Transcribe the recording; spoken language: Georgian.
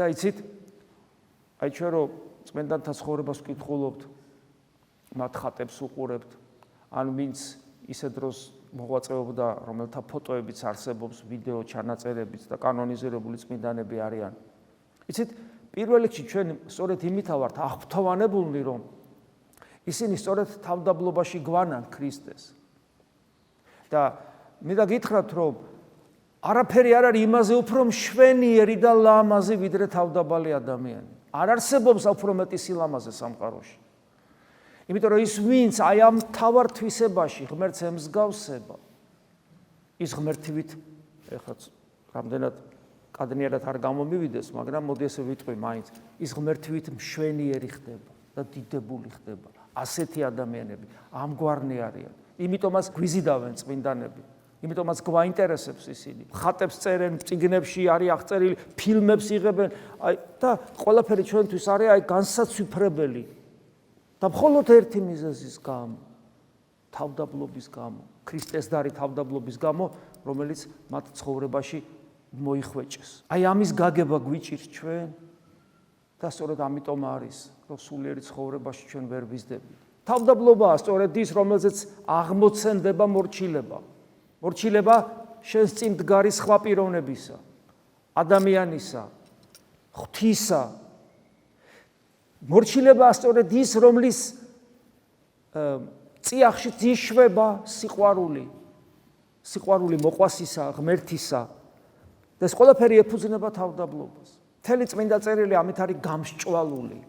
და იცით, აი ჩვენ რომ წმინდანთა ცხოვრებას ვკითხულობთ, მათ ხატებს უყურებთ, ან ვინც ისე დროს მოღვაწეობდა, რომელთა ფოტოებიც არსებობს, ვიდეო ჩანაწერებიც და კანონიზირებული წმინდანები არიან. იცით, პირველ რიგში ჩვენ სწორედ იმით ვართ აღფრთოვანებულნი, რომ ისინი სწორედ თავდაბლობაში გვანან ქრისტეს. და მინდა გითხრათ, რომ არაფერი არ არის იმაზე უფრო მშვენიერი და ლამაზი, ვიდრე თავდაბალი ადამიანი. არ არსებობს უფრო მეტი სილამაზე სამყაროში. იმიტომ რომ ის ვინც აი ამ მთავარ თვისებაში ღმერთს ემსგავსება, ის ღმერთივით ეხლა რამდენად კადნიერად არ გამომივიდეს, მაგრამ მოდი ესე ვიტყვი მაინც, ის ღმერთივით მშვენიერი ხდება და დიდებული ხდება. ასეთი ადამიანები ამგვარნი არიან. იმიტომაც გვიზიდავენ წმინდანები. იმიტომაც გვაინტერესებს ისინი. ხატებს წერენ, წიგნებში არის აღწერილი, ფილმებს იღებენ, აი და ყველაფერი ჩვენთვის არის აი განსაცვიფრებელი. და მხოლოდ ერთი მიზეზის გამო, თავდაბლობის გამო, ქრისტესდარი თავდაბლობის გამო, რომელიც მათ ცხოვრებაში მოიხვეჭეს. აი ამის გაგება გვიჭირს ჩვენ და სწორედ ამიტომ არის, რომ სულიერი ცხოვრებაში ჩვენ ვერ ვიზდებით. თავდაბლობაა სწორედ ის, რომელზეც აღმოცენდება მორჩილება. მორჩილება შენს წინ მდგარი სხვა პიროვნებისა, ადამიანისა, ღვთისა. მორჩილებაა სწორედ ის, რომლის წიაღშიც იშვება სიყვარული. სიყვარული მოყვასისა, ღმერთისა. და ეს ყველაფერი ეფუძნება თავდაბლობას. მთელი წმინდა წერილი ამით არის გამსჭვალული.